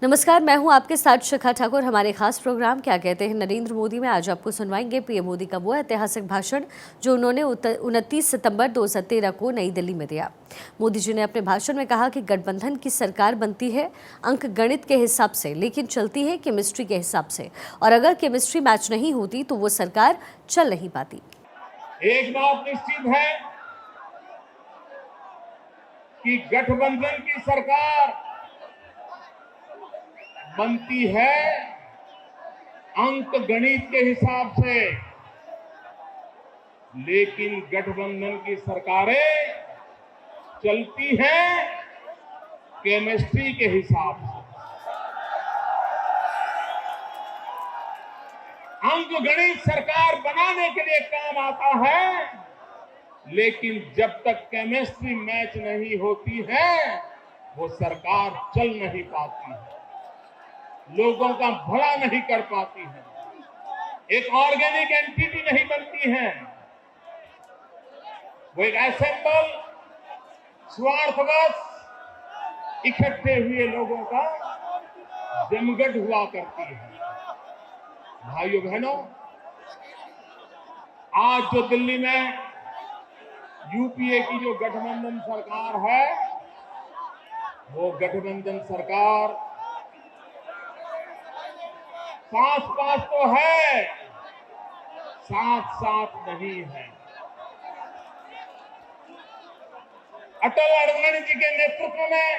नमस्कार, मैं हूं आपके साथ शिखा ठाकुर। हमारे खास प्रोग्राम क्या कहते हैं नरेंद्र मोदी में आज आपको सुनवाएंगे पीएम मोदी का वो ऐतिहासिक भाषण जो उन्होंने 29 सितंबर 2013 को नई दिल्ली में दिया। मोदी जी ने अपने भाषण में कहा कि गठबंधन की सरकार बनती है अंक गणित के हिसाब से, लेकिन चलती है केमिस्ट्री के हिसाब से, और अगर केमिस्ट्री मैच नहीं होती तो वो सरकार चल नहीं पाती। एक बात निश्चित है कि गठबंधन की सरकार बनती है अंक गणित के हिसाब से, लेकिन गठबंधन की सरकारें चलती हैं केमिस्ट्री के हिसाब से। अंक गणित सरकार बनाने के लिए काम आता है, लेकिन जब तक केमिस्ट्री मैच नहीं होती है वो सरकार चल नहीं पाती है, लोगों का भला नहीं कर पाती है, एक ऑर्गेनिक एंटिटी नहीं बनती है। वो एक असेंबल स्वार्थवश इकट्ठे हुए लोगों का जमघट हुआ करती है। भाइयों बहनों, आज जो दिल्ली में यूपीए की जो गठबंधन सरकार है, वो गठबंधन सरकार पास तो है, साथ नहीं है। अटल अडवाणी जी के नेतृत्व में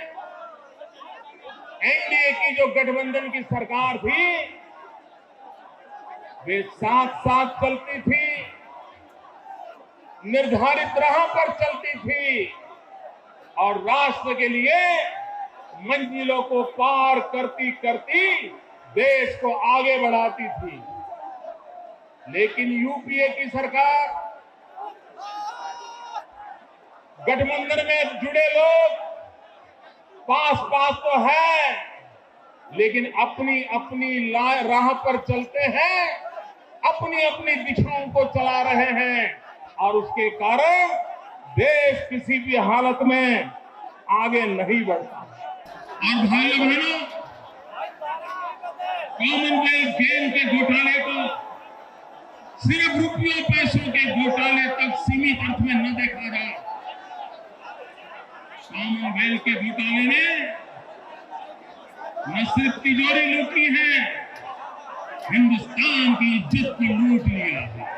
एनडीए की जो गठबंधन की सरकार थी, वे साथ चलती थी, निर्धारित राह पर चलती थी और राष्ट्र के लिए मंजिलों को पार करती करती देश को आगे बढ़ाती थी। लेकिन यूपीए की सरकार, गठबंधन में जुड़े लोग पास तो है, लेकिन अपनी राह पर चलते हैं, अपनी दिशाओं को चला रहे हैं और उसके कारण देश किसी भी हालत में आगे नहीं बढ़ता। और भाइयों बहनों, कॉमनवेल्थ गेम के घोटाले को सिर्फ रुपयों पैसों के घोटाले तक सीमित अर्थ में न देखा जाए। कॉमनवेल्थ के घोटाले ने न सिर्फ तिजोरी लूटी है, हिंदुस्तान की इज्जत को लूट लिया है।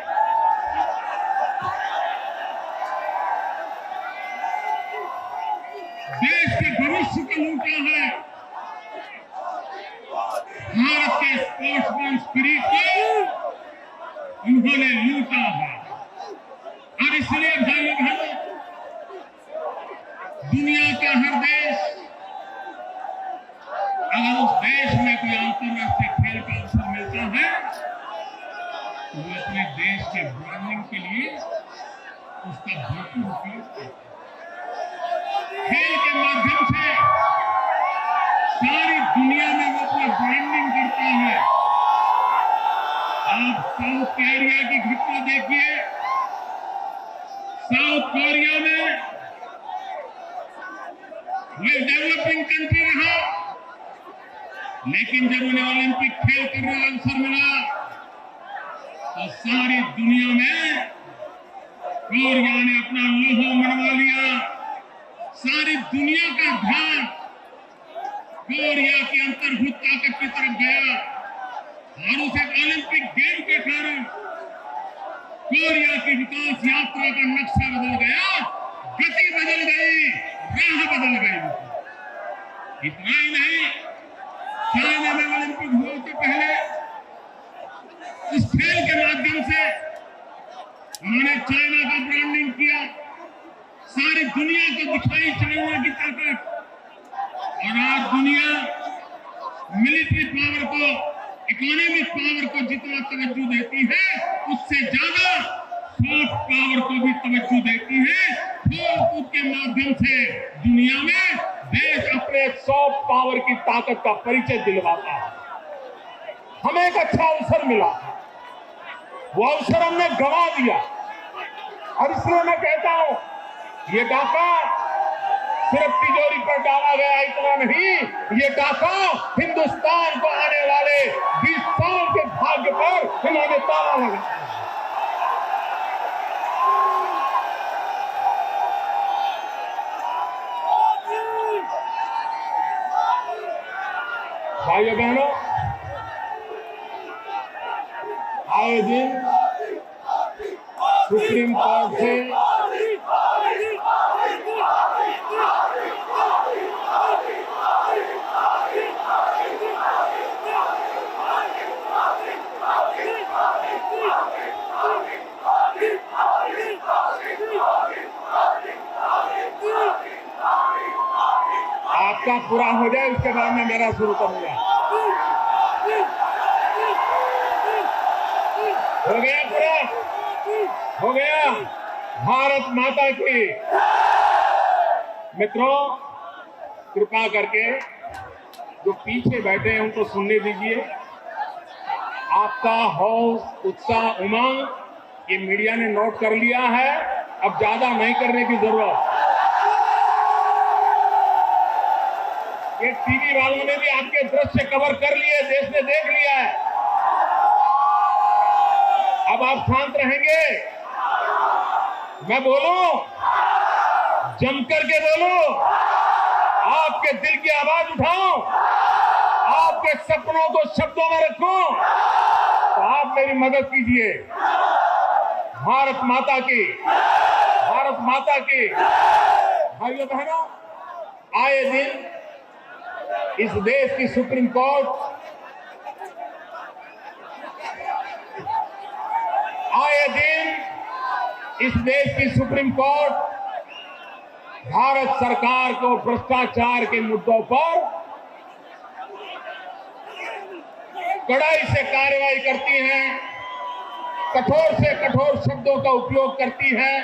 देश के भविष्य को लूटा है, भारत के स्पोर्ट्समैन स्पिरिट को उन्होंने लूटा है। और इसलिए भाइयों बहनों, दुनिया का हर देश, अगर उस देश में कोई अंतर्राष्ट्रीय खेल का अवसर मिलता है तो वो अपने देश के ब्रांडिंग के लिए उसका भरपूर उपयोग करता है। खेल के माध्यम से सारी दुनिया में वो अपना ब्रांडिंग करता है। आप साउथ कोरिया की घटना देखिए। साउथ कोरिया में वे डेवलपिंग कंट्री रहा, लेकिन जब उन्हें ओलंपिक खेल करने का अवसर मिला तो सारी दुनिया में कोरिया ने अपना लोहा मनवा लिया। सारी दुनिया का ध्यान कोरिया की अंतर्भूत ताकत की तरफ गया और उस ओलंपिक गेम के कारण कोरिया की विकास यात्रा का नक्शा बदल गया, गति बदल गई, राह बदल गई। इतना ही नहीं, चाइना में ओलंपिक हुए से पहले इस खेल के माध्यम से उन्होंने चाइना का ब्रांडिंग किया, सारी दुनिया को दिखाई चाइना की ताकत। और आज दुनिया मिलिट्री पावर को, इकोनॉमिक पावर को जितना तवज्जो देती है, उससे ज्यादा सॉफ्ट पावर को भी तवज्जो देती है। खेल-कूद के माध्यम से दुनिया में देश अपने सॉफ्ट पावर की ताकत का परिचय दिलवाता है। हमें एक अच्छा अवसर मिला, वो अवसर हमने गंवा दिया और इसलिए मैं कहता हूं, ये डाका सिर्फ तिजोरी पर डाला गया इतना नहीं, ये डाका हिंदुस्तान को आने वाले 20 साल के भाग्य पर इन्होंने ताला लगाया। भाइयों बहनों, आए दिन सुप्रीम कोर्ट से आपका पूरा हो जाए, उसके बाद में मेरा शुरू करूंगा। हो गया पूरा? हो गया। भारत माता की। मित्रों, कृपा करके जो पीछे बैठे हैं उनको सुनने दीजिए। आपका हौस, उत्साह, उमंग ये मीडिया ने नोट कर लिया है, अब ज्यादा नहीं करने की जरूरत। ये टीवी वालों ने भी आपके दृश्य कवर कर लिए, देश ने देख लिया है। अब आप शांत रहेंगे? मैं बोलूं? जम करके बोलूं? आपके दिल की आवाज उठाऊं? आपके सपनों को शब्दों में रखूं? तो आप मेरी मदद कीजिए। भारत माता की, भारत माता की। भाइयों बहनों, आए दिन इस देश की सुप्रीम कोर्ट, आए दिन इस देश की सुप्रीम कोर्ट भारत सरकार को भ्रष्टाचार के मुद्दों पर कड़ाई से कार्रवाई करती हैं, कठोर से कठोर शब्दों का उपयोग करती है।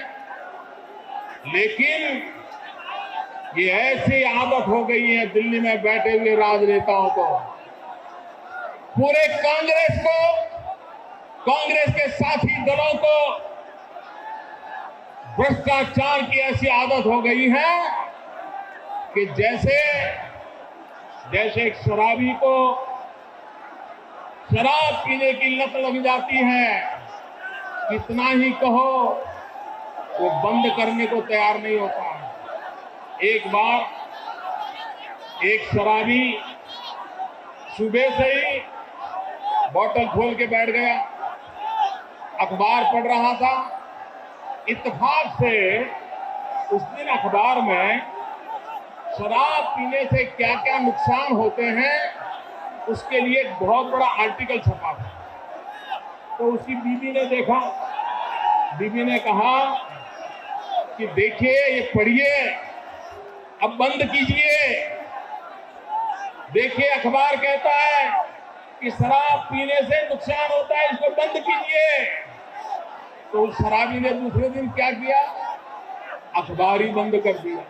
लेकिन ये ऐसी आदत हो गई है दिल्ली में बैठे हुए राजनेताओं को, पूरे कांग्रेस को, कांग्रेस के साथी दलों को भ्रष्टाचार की ऐसी आदत हो गई है कि जैसे एक शराबी को शराब पीने की लत लग जाती है, कितना ही कहो वो बंद करने को तैयार नहीं होता है। एक बार एक शराबी सुबह से ही बोतल खोल के बैठ गया, अखबार पढ़ रहा था। इत्तेफाक से उस दिन अखबार में शराब पीने से क्या क्या नुकसान होते हैं उसके लिए एक बहुत बड़ा आर्टिकल छपा था। तो उसकी बीवी ने देखा, बीवी ने कहा कि देखिए, ये पढ़िए, अब बंद कीजिए। देखिए, अखबार कहता है कि शराब पीने से नुकसान होता है, इसको बंद कीजिए। तो उस शराबी ने दूसरे दिन क्या किया? अखबार ही बंद कर दिया।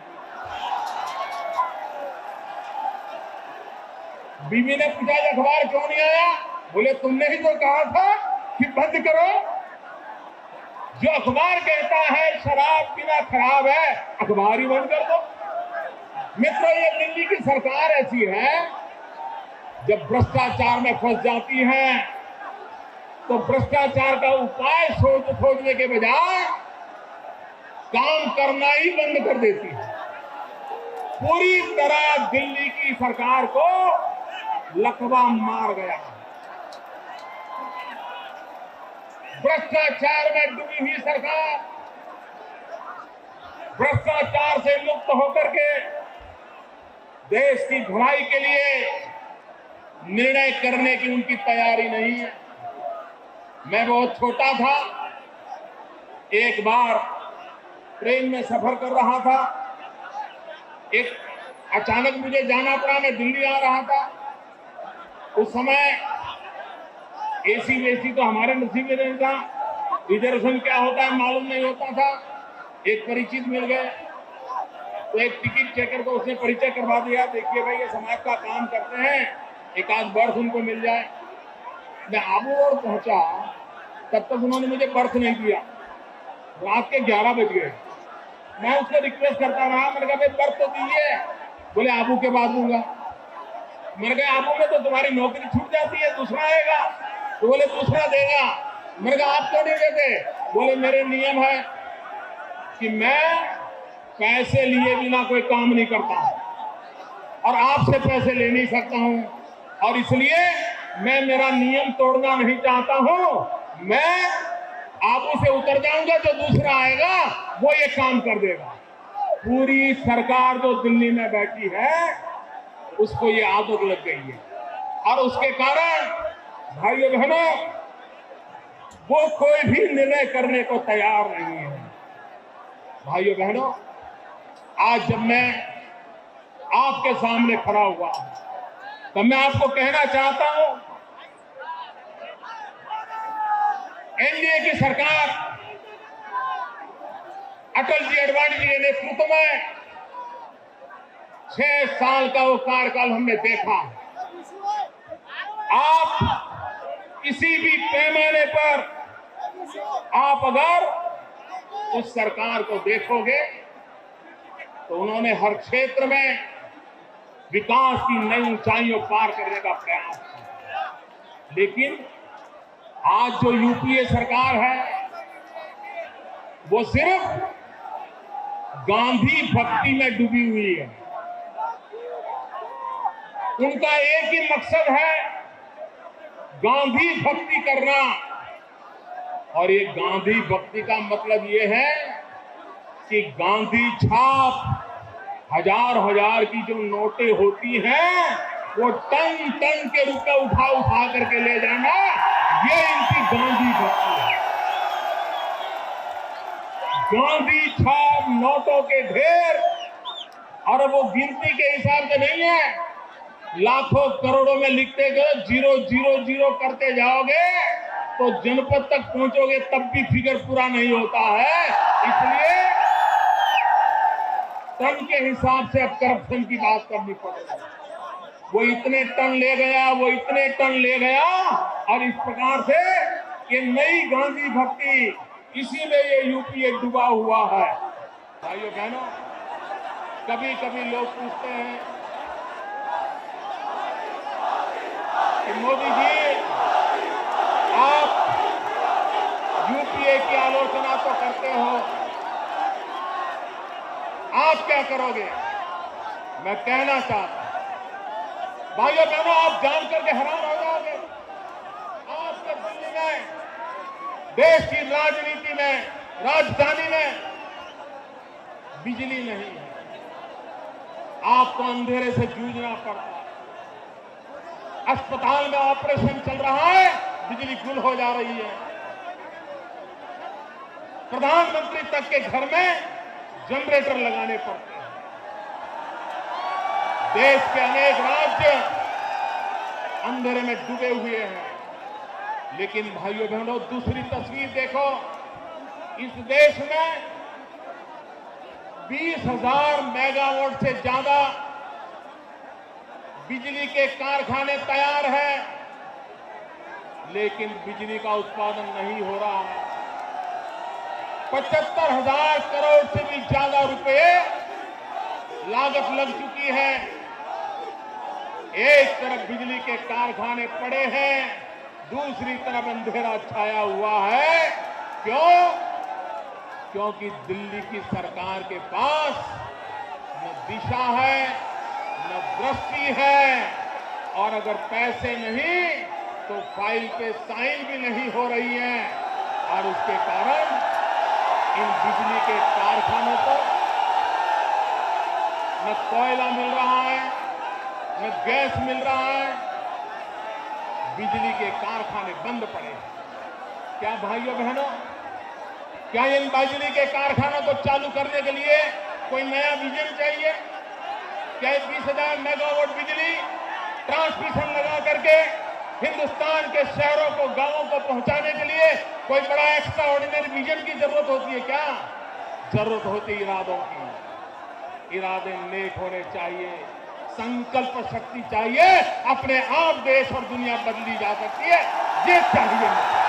बीवी ने पूछा, अखबार क्यों नहीं आया? बोले, तुमने ही तो कहा था कि बंद करो। जो अखबार कहता है शराब पीना खराब है, अखबार ही बंद कर दो। मित्रों, ये दिल्ली की सरकार ऐसी है, जब भ्रष्टाचार में फंस जाती है तो भ्रष्टाचार का उपाय खोजने के बजाय काम करना ही बंद कर देती है। पूरी तरह दिल्ली की सरकार को लकवा मार गया। भ्रष्टाचार में डूबी हुई सरकार भ्रष्टाचार से मुक्त होकर के देश की भलाई के लिए निर्णय करने की उनकी तैयारी नहीं है। मैं बहुत छोटा था, एक बार ट्रेन में सफर कर रहा था, एक अचानक मुझे जाना पड़ा, मैं दिल्ली आ रहा था। उस समय एसी वेसी तो हमारे नसीब में नहीं था, रिजर्वेशन क्या होता है मालूम नहीं होता था। एक परिचित मिल गए, तो एक टिकट चेकर को उसने परिचय करवा दिया, देखिए भाई ये समाज का काम करते हैं, एक आध बर्थ उनको मिल जाए। मैं आबू रोड पहुंचा, तब तक उन्होंने मुझे बर्थ नहीं दिया। रात के 11 बज गए। मैं उसको रिक्वेस्ट करता रहा, मैंने कहा भाई बर्फ तो दीजिए। बोले आबू के बाद दूंगा। मैंने कहा आबू में तो तुम्हारी नौकरी छूट जाती है, दूसरा आएगा। तो बोले दूसरा देगा। मैंने कहा आप क्यों नहीं देते? बोले मेरे नियम है कि मैं पैसे लिए बिना कोई काम नहीं करता और आपसे पैसे ले नहीं सकता हूं, और इसलिए मैं मेरा नियम तोड़ना नहीं चाहता हूं। मैं आबू से उतर जाऊंगा, जो दूसरा आएगा वो ये काम कर देगा। पूरी सरकार जो दिल्ली में बैठी है उसको ये आदत लग गई है, और उसके कारण भाइयों बहनों वो कोई भी निर्णय करने को तैयार नहीं है। भाइयों बहनों, आज जब मैं आपके सामने खड़ा हुआ तो मैं आपको कहना चाहता हूं, एनडीए की सरकार अटल जी अडवाणी जी के नेतृत्व में 6 साल का वो कार्यकाल हमने देखा। आप किसी भी पैमाने पर आप अगर उस सरकार को देखोगे तो उन्होंने हर क्षेत्र में विकास की नई ऊंचाइयों पार करने का प्रयास किया। लेकिन आज जो यूपीए सरकार है वो सिर्फ गांधी भक्ति में डूबी हुई है। उनका एक ही मकसद है, गांधी भक्ति करना। और ये गांधी भक्ति का मतलब ये है कि गांधी छाप हजार हजार की जो नोटें होती हैं वो टन टन के रूप में उठा करके ले जाना, ये इनकी गांधी भक्ति है। गांधी छाप नोटों के ढेर, और वो गिनती के हिसाब से नहीं है, लाखों करोड़ों में लिखते गए, 000 करते जाओगे तो जनपद तक पहुंचोगे तब भी फिगर पूरा नहीं होता है। इसलिए टन के हिसाब से अब करप्शन की बात करनी पड़ेगी। वो इतने टन ले गया, वो इतने टन ले गया, और इस प्रकार से ये नई गांधी भक्ति, इसी में ये यूपीए डूबा हुआ है। भाइयों बहनों, कभी कभी लोग पूछते हैं कि मोदी जी आप यूपीए की आलोचना तो करते हो, आप क्या करोगे? मैं कहना चाहता हूं भाइयों बहनों, आप जान करके हैरान हो जाओगे। आपके दिल्ली में, देश की राजनीति में, राजधानी में बिजली नहीं है। आपको अंधेरे से जूझना पड़ता है। अस्पताल में ऑपरेशन चल रहा है, बिजली गुल हो जा रही है। प्रधानमंत्री तक के घर में जनरेटर लगाने पड़ते हैं। देश के अनेक राज्य अंधेरे में डूबे हुए हैं। लेकिन भाइयों बहनों, दूसरी तस्वीर देखो, इस देश में 20,000 मेगावाट से ज्यादा बिजली के कारखाने तैयार हैं, लेकिन बिजली का उत्पादन नहीं हो रहा है। 75,000 करोड़ से भी ज्यादा रुपए लागत लग चुकी है। एक तरफ बिजली के कारखाने पड़े हैं, दूसरी तरफ अंधेरा छाया हुआ है। क्यों? क्योंकि दिल्ली की सरकार के पास न दिशा है, न दृष्टि है, और अगर पैसे नहीं तो फाइल पे साइन भी नहीं हो रही है। और उसके कारण इन बिजली के कारखानों को न कोयला मिल रहा है, न गैस मिल रहा है। बिजली के कारखाने बंद पड़े हैं। क्या भाइयों बहनों, क्या इन बिजली के कारखानों को चालू करने के लिए कोई नया विजन चाहिए? क्या 20,000 मेगावाट बिजली ट्रांसमिशन लगा करके हिंदुस्तान के शहरों को, गांवों को पहुंचाने के लिए कोई बड़ा एक्स्ट्रा ऑर्डिनरी विजन की जरूरत होती है क्या? जरूरत होती इरादों की। इरादे नेक होने चाहिए, संकल्प शक्ति चाहिए। अपने आप देश और दुनिया बदली जा सकती है, ये चाहिए।